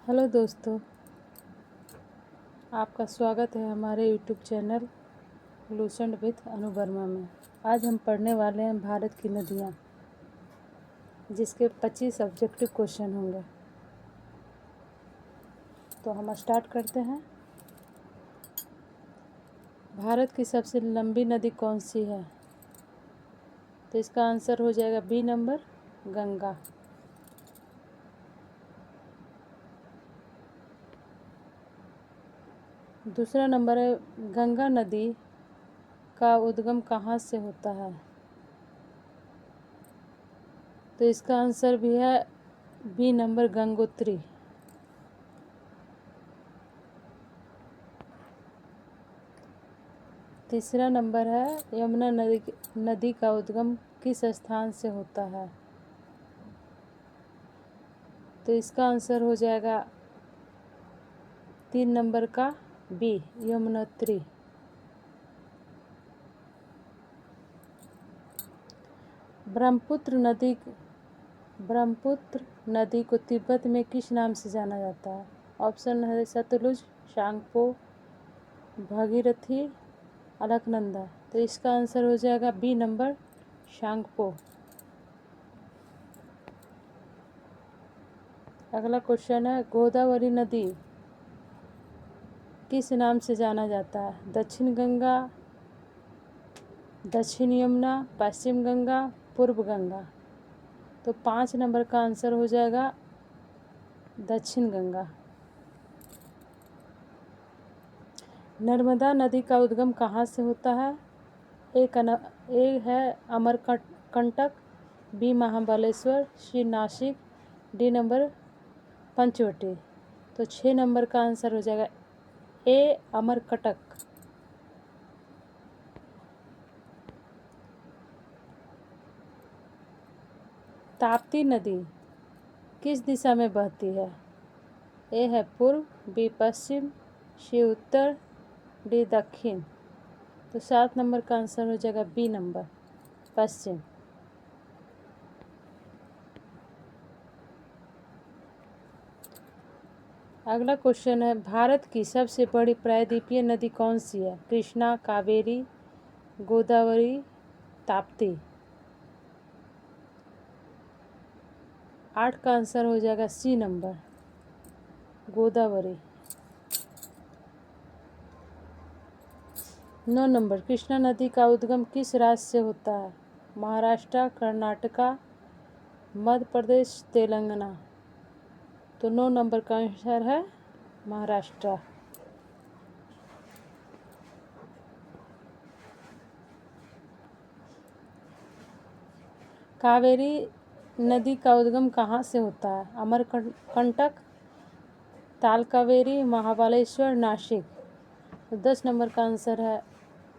Hello दोस्तों, आपका स्वागत है हमारे यूट्यूब चैनल लूसेंट विथ अनु वर्मा में। आज हम पढ़ने वाले हैं भारत की नदियाँ, जिसके 25 ऑब्जेक्टिव क्वेश्चन होंगे। तो हम स्टार्ट करते हैं। भारत की सबसे लंबी नदी कौन सी है? तो इसका आंसर हो जाएगा बी नंबर, गंगा। दूसरा नंबर है, गंगा नदी का उद्गम कहाँ से होता है? तो इसका आंसर भी है बी नंबर, गंगोत्री। तीसरा नंबर है, यमुना नदी का उद्गम किस स्थान से होता है? तो इसका आंसर हो जाएगा 3 नंबर का बी, यमुनोत्री। ब्रह्मपुत्र नदी को तिब्बत में किस नाम से जाना जाता है? ऑप्शन है सतलुज, शांगपो, भागीरथी, अलकनंदा। तो इसका आंसर हो जाएगा बी नंबर, शांगपो। अगला क्वेश्चन है, गोदावरी नदी किस नाम से जाना जाता है? दक्षिण गंगा, दक्षिण यमुना, पश्चिम गंगा, पूर्व गंगा। तो 5 नंबर का आंसर हो जाएगा दक्षिण गंगा। नर्मदा नदी का उद्गम कहाँ से होता है? ए है अमरकंटक, बी महाबलेश्वर, सी नासिक, डी नंबर पंचवटी। तो 6 नंबर का आंसर हो जाएगा ए, अमरकंटक। ताप्ती नदी किस दिशा में बहती है? ए है पूर्व, बी पश्चिम, सी उत्तर, डी दक्षिण। तो 7 नंबर का आंसर हो जाएगा बी नंबर, पश्चिम। अगला क्वेश्चन है, भारत की सबसे बड़ी प्रायद्वीपीय नदी कौन सी है? कृष्णा, कावेरी, गोदावरी, ताप्ती। 8 का आंसर हो जाएगा C number, Godavari. 9 number, Krishna नदी का उद्गम किस राज्य से होता है? महाराष्ट्र, कर्नाटका, मध्य प्रदेश, तेलंगाना। तो 9 नंबर का आंसर है महाराष्ट्र। कावेरी नदी का उद्गम कहाँ से होता है? अमरकंटक, तालकावेरी, महाबलेश्वर, नासिक। तो 10 नंबर का आंसर है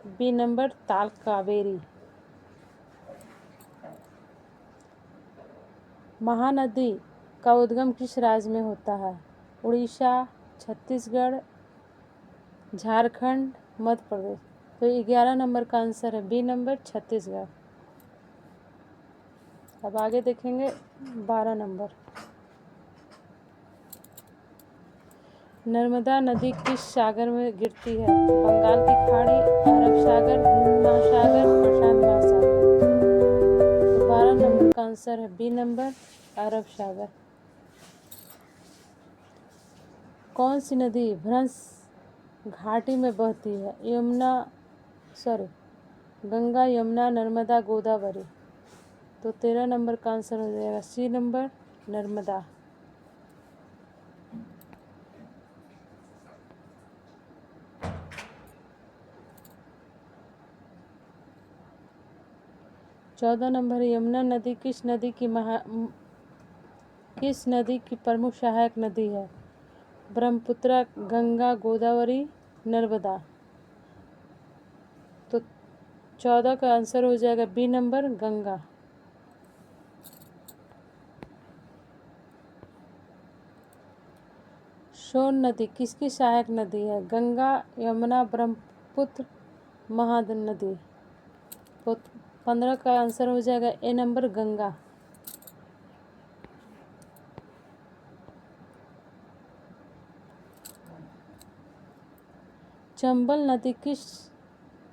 बी नंबर, तालकावेरी। महानदी का उद्गम किस राज्य में होता है? उड़ीसा, छत्तीसगढ़, झारखंड, मध्य प्रदेश। तो 11 नंबर का आंसर है बी नंबर, छत्तीसगढ़। अब आगे देखेंगे 12 नंबर। नर्मदा नदी किस सागर में गिरती है? बंगाल की खाड़ी, अरब सागर, हिंद महासागर, प्रशांत महासागर। तो 12 नंबर का आंसर है बी नंबर, अरब सागर। कौन सी नदी भ्रंश घाटी में बहती है? गंगा, यमुना, नर्मदा, गोदावरी। तो 13 नंबर का आंसर हो जाएगा सी नंबर, नर्मदा। चौदह नंबर, यमुना नदी किस नदी की प्रमुख सहायक नदी है? ब्रह्मपुत्र, गंगा, गोदावरी, नर्मदा। तो 14 का आंसर हो जाएगा बी नंबर, गंगा। सोन नदी किसकी सहायक नदी है? गंगा, यमुना, ब्रह्मपुत्र, महानदी। तो 15 का आंसर हो जाएगा ए नंबर, गंगा। चंबल नदी किस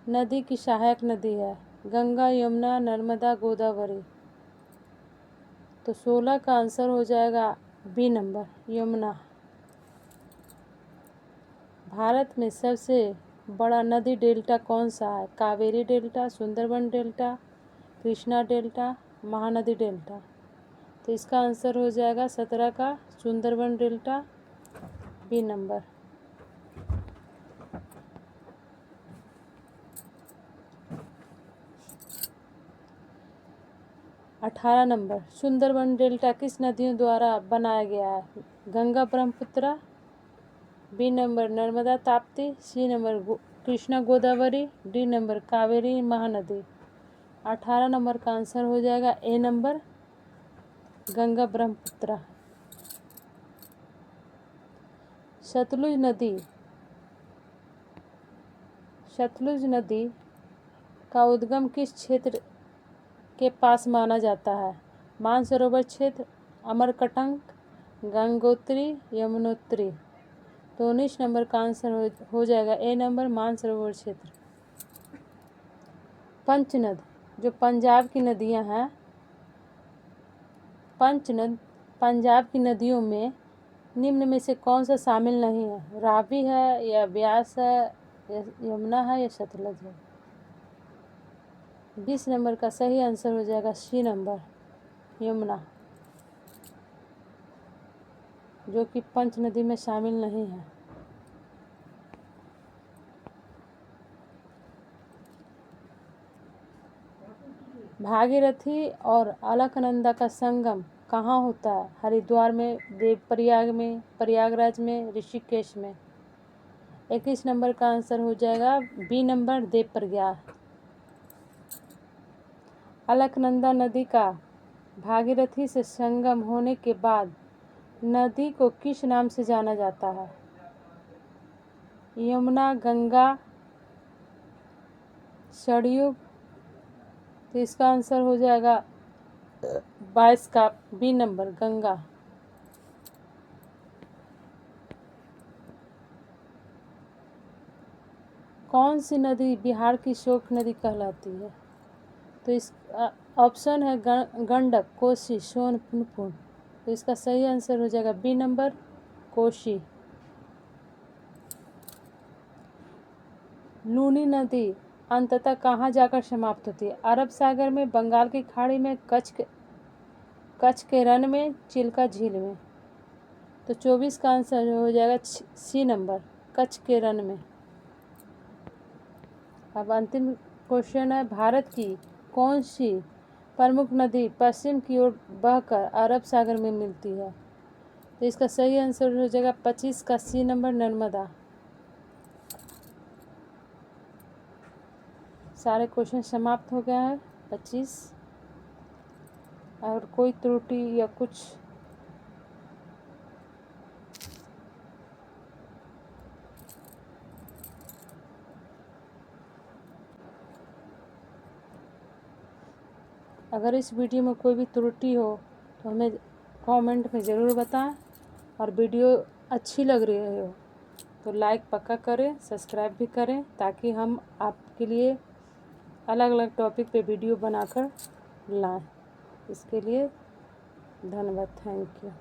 नदी की सहायक नदी है? गंगा, यमुना, नर्मदा, गोदावरी। तो 16 का आंसर हो जाएगा बी नंबर, यमुना। भारत में सबसे बड़ा नदी डेल्टा कौन सा है? Kaveri delta, Sundarban delta, Krishna delta, Mahanadi delta. तो इसका आंसर हो जाएगा 17 का Sundarban delta, B number. 18 number, Sundarban delta किस नदियों द्वारा बनाया गया है? Ganga, Brahmaputra, B number Narmada, Tapti, C number Krishna, Godavari, D number Kaveri, Mahanadi. 18 number का आंसर हो जाएगा ए नंबर, गंगा ब्रह्मपुत्र। सतलुज नदी का उद्गम किस क्षेत्र के पास माना जाता है? मानसरोवर क्षेत्र, अमरकंटक, गंगोत्री, यमुनोत्री। तो 19 नंबर का आंसर हो जाएगा ए नंबर, मानसरोवर क्षेत्र। पंचनद, जो पंजाब की नदियां हैं, पंचनद पंजाब की नदियों में निम्न में से कौन सा शामिल नहीं है? रावी है या ब्यास है या यमुना है या सतलज है? 20 नंबर का सही आंसर हो जाएगा सी नंबर, यमुना, जो कि पंच नदी में शामिल नहीं है। भागीरथी और अलकनंदा का संगम कहाँ होता है? हरिद्वार में, देवप्रयाग में, प्रयागराज में, ऋषिकेश में। 21 नंबर का आंसर हो जाएगा बी नंबर, देवप्रयाग। अलकनंदा नदी का भागीरथी से संगम होने के बाद नदी को किस नाम से जाना जाता है? यमुना, गंगा, सरयू। तो इसका आंसर हो जाएगा 22 का बी नंबर, गंगा। कौन सी नदी बिहार की शोक नदी कहलाती है? तो इस ऑप्शन है गंडक, कोसी, सोन, पुनपुन। तो इसका सही आंसर हो जाएगा बी नंबर, कोसी। लूनी नदी अंततः कहाँ जाकर समाप्त होती है? अरब सागर में, बंगाल की खाड़ी में, कच्छ के रण में, चिल्का झील में। तो 24 का आंसर हो जाएगा सी नंबर, कच्छ के रण में। अब अंतिम क्वेश्चन है, भारत की कौन सी प्रमुख नदी पश्चिम की ओर बहकर अरब सागर में मिलती है? तो इसका सही आंसर हो जाएगा 25 का सी नंबर, नर्मदा। सारे क्वेश्चन समाप्त हो गए हैं 25। और कोई त्रुटि या कुछ अगर इस वीडियो में कोई भी त्रुटि हो तो हमें कमेंट में ज़रूर बताएं। और वीडियो अच्छी लग रही हो तो लाइक पक्का करें, सब्सक्राइब भी करें, ताकि हम आपके लिए अलग अलग टॉपिक पे वीडियो बनाकर लाएं। इसके लिए धन्यवाद, थैंक यू।